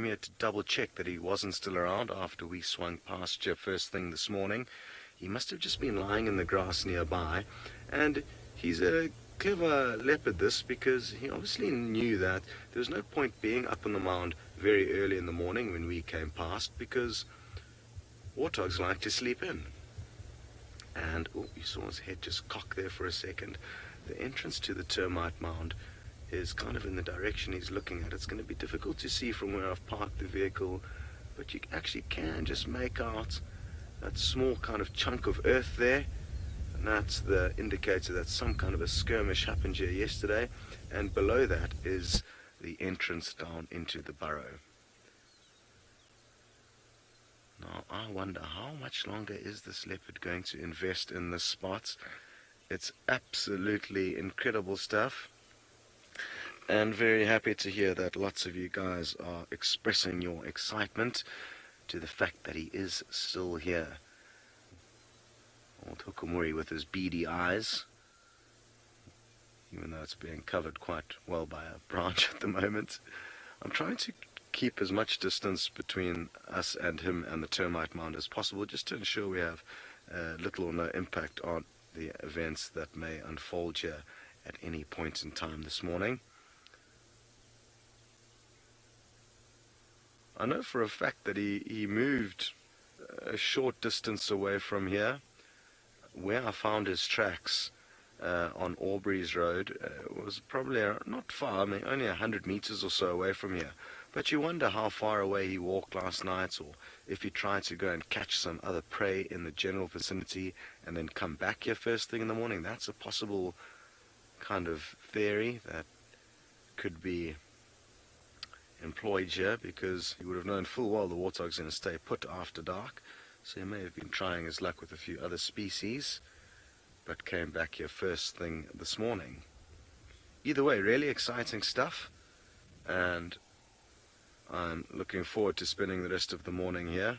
here to double check that he wasn't still around after we swung past here first thing this morning. He must have just been lying in the grass nearby, and he's a clever leopard, this, because he obviously knew that there was no point being up on the mound very early in the morning when we came past, because warthogs like to sleep in. And oh, you saw his head just cock there for a second. The entrance to the termite mound is kind of in the direction he's looking at. It's going to be difficult to see from where I've parked the vehicle, but you actually can just make out that small kind of chunk of earth there, and that's the indicator that some kind of a skirmish happened here yesterday, and below that is the entrance down into the burrow. Now I wonder how much longer is this leopard going to invest in this spot. It's absolutely incredible stuff, and very happy to hear that lots of you guys are expressing your excitement to the fact that he is still here. Old Hukumuri with his beady eyes, even though it's being covered quite well by a branch at the moment. I'm trying to keep as much distance between us and him and the termite mound as possible, just to ensure we have little or no impact on the events that may unfold here at any point in time this morning. I know for a fact that he moved a short distance away from here. Where I found his tracks on Aubrey's Road was probably not far, I mean only 100 meters or so away from here. But you wonder how far away he walked last night, or if he tried to go and catch some other prey in the general vicinity and then come back here first thing in the morning. That's a possible kind of theory that could be employed here, because he would have known full well the warthog's going to stay put after dark, so he may have been trying his luck with a few other species, but came back here first thing this morning. Either way, really exciting stuff, and I'm looking forward to spending the rest of the morning here.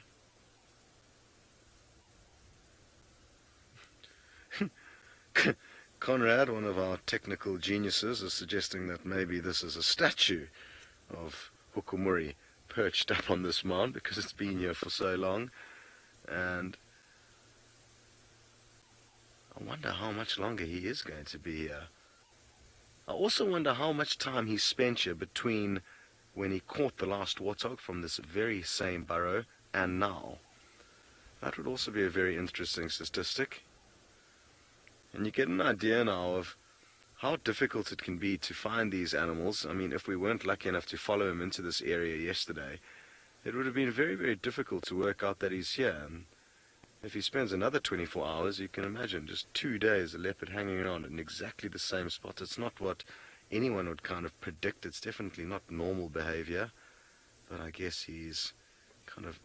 Conrad, one of our technical geniuses, is suggesting that maybe this is a statue of Hukumuri perched up on this mound because it's been here for so long, and I wonder how much longer he is going to be here. I also wonder how much time he spent here between when he caught the last warthog from this very same burrow and now. That would also be a very interesting statistic, and you get an idea now of how difficult it can be to find these animals. I mean, if we weren't lucky enough to follow him into this area yesterday, it would have been very, very difficult to work out that he's here. And if he spends another 24 hours, you can imagine just 2 days a leopard hanging around in exactly the same spot. It's not what anyone would kind of predict. It's definitely not normal behavior, but I guess he's kind of,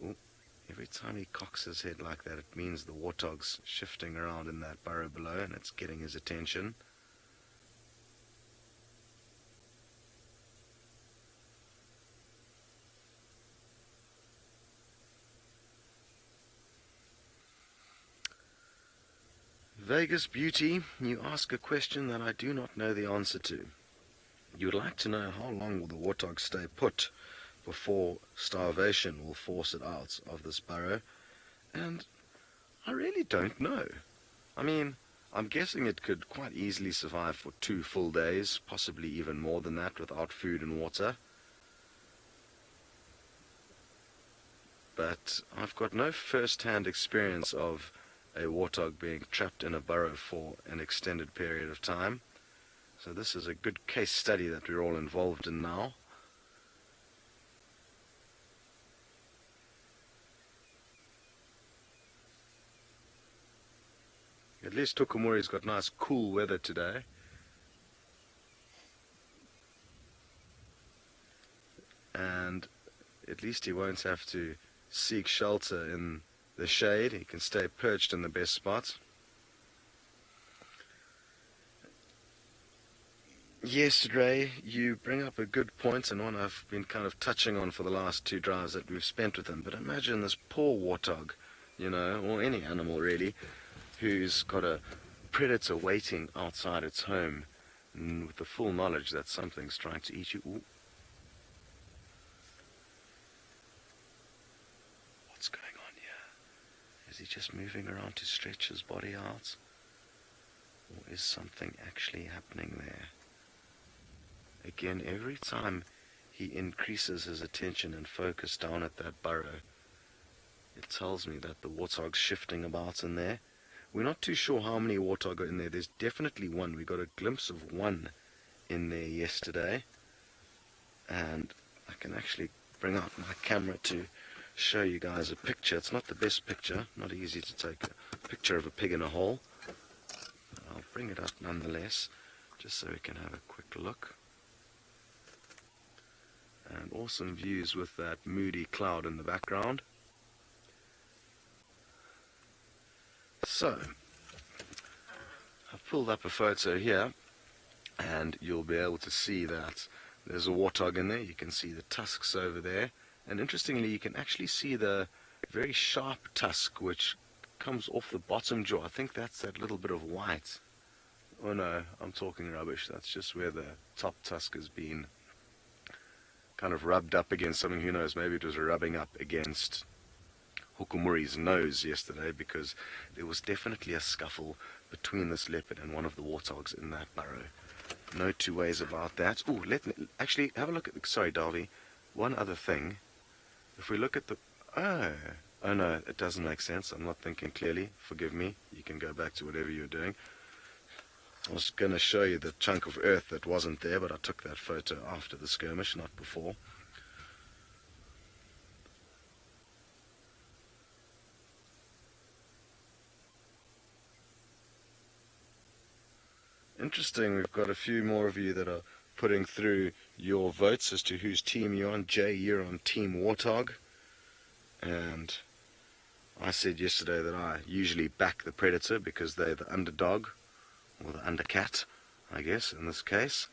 every time he cocks his head like that, it means the warthog's shifting around in that burrow below and it's getting his attention. Vegas Beauty, you ask a question that I do not know the answer to. You would like to know how long will the warthog stay put before starvation will force it out of this burrow, and I really don't know. I mean, I'm guessing it could quite easily survive for 2 full days, possibly even more than that, without food and water. But I've got no first-hand experience of a warthog being trapped in a burrow for an extended period of time. So this is a good case study that we're all involved in now. At least Hukumuri's got nice cool weather today. And at least he won't have to seek shelter in the shade. He can stay perched in the best spot. Yes, Ray, you bring up a good point, and one I've been kind of touching on for the last 2 drives that we've spent with him. But imagine this poor warthog, you know, or any animal really, who's got a predator waiting outside its home, and with the full knowledge that something's trying to eat you. Ooh. Is he just moving around to stretch his body out? Or is something actually happening there? Again, every time he increases his attention and focus down at that burrow, it tells me that the warthog's shifting about in there. We're not too sure how many warthog are in there. There's definitely one. We got a glimpse of one in there yesterday. And I can actually bring out my camera to show you guys a picture. It's not the best picture, not easy to take a picture of a pig in a hole. But I'll bring it up nonetheless, just so we can have a quick look. And awesome views with that moody cloud in the background. So, I've pulled up a photo here, and you'll be able to see that there's a warthog in there. You can see the tusks over there, and interestingly you can actually see the very sharp tusk which comes off the bottom jaw. I think that's that little bit of white. Oh no, I'm talking rubbish. That's just where the top tusk has been kind of rubbed up against something. Who knows, maybe it was rubbing up against Hukumuri's nose yesterday, because there was definitely a scuffle between this leopard and one of the warthogs in that burrow. No two ways about that. Oh, let me actually have a look at the, sorry Darby, one other thing. If we look at the, oh no, it doesn't make sense. I'm not thinking clearly. Forgive me. You can go back to whatever you're doing. I was going to show you the chunk of earth that wasn't there, but I took that photo after the skirmish, not before. Interesting, we've got a few more of you that are putting through your votes as to whose team you're on. Jay, you're on Team Warthog. And I said yesterday that I usually back the Predator because they're the underdog, or the undercat, I guess, in this case.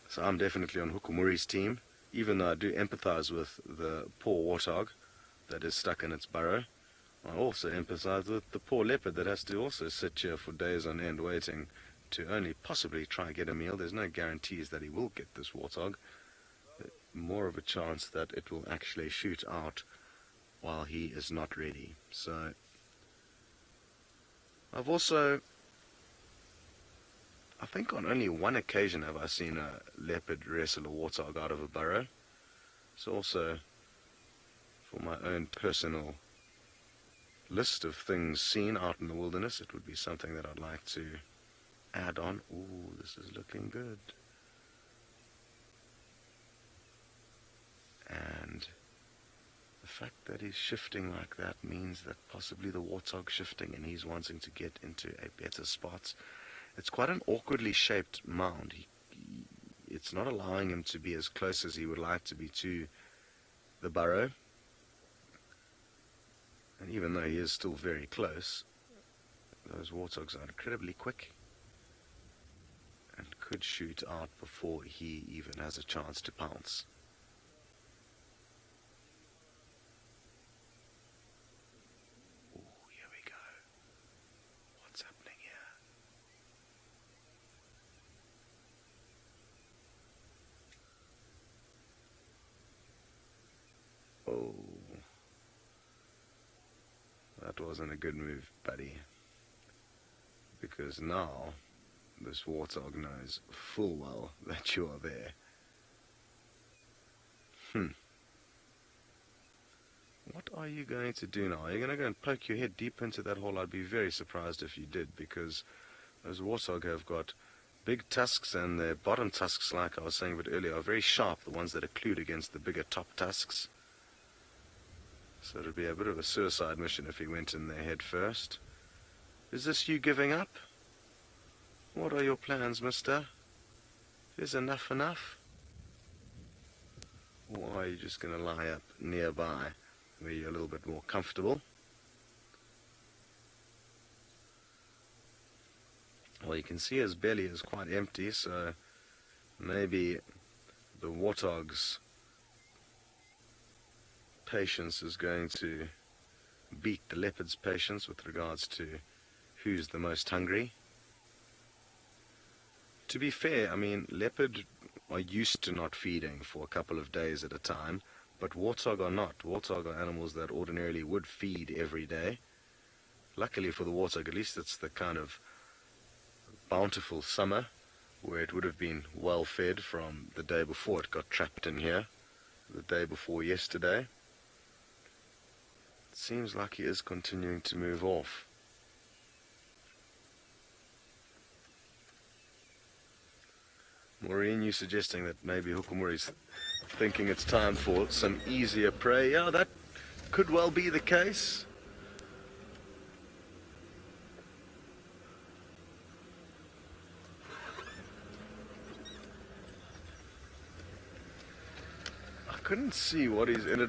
So I'm definitely on Hukumuri's team, even though I do empathize with the poor warthog that is stuck in its burrow. I also empathize with the poor leopard that has to also sit here for days on end waiting to only possibly try and get a meal. There's no guarantees that he will get this warthog. More of a chance that it will actually shoot out while he is not ready. So I've also, I think on only one occasion have I seen a leopard wrestle a warthog out of a burrow. So also for my own personal list of things seen out in the wilderness, it would be something that I'd like to add on. Ooh, this is looking good. And the fact that he's shifting like that means that possibly the warthog's shifting and he's wanting to get into a better spot. It's quite an awkwardly shaped mound. It's not allowing him to be as close as he would like to be to the burrow. And even though he is still very close, those warthogs are incredibly quick and could shoot out before he even has a chance to pounce. Oh, here we go. What's happening here? Oh. That wasn't a good move, buddy. Because now this warthog knows full well that you are there. What are you going to do now? Are you going to go and poke your head deep into that hole? I'd be very surprised if you did, because those warthog have got big tusks, and their bottom tusks, like I was saying a bit earlier, are very sharp, the ones that occlude against the bigger top tusks. So it would be a bit of a suicide mission if he went in there head first. Is this you giving up? What are your plans, mister? Is enough enough? Or are you just going to lie up nearby where you're a little bit more comfortable? Well, you can see his belly is quite empty, so maybe the warthog's patience is going to beat the leopard's patience with regards to who's the most hungry. To be fair, I mean, leopard are used to not feeding for a couple of days at a time. but warthog are not. Warthog are animals that ordinarily would feed every day. Luckily for the warthog, at least it's the kind of bountiful summer where it would have been well fed from the day before it got trapped in here, the day before yesterday. It seems like he is continuing to move off. Maureen, you suggesting that maybe Hukumuri's thinking it's time for some easier prey. Yeah, that could well be the case. I couldn't see what he's ended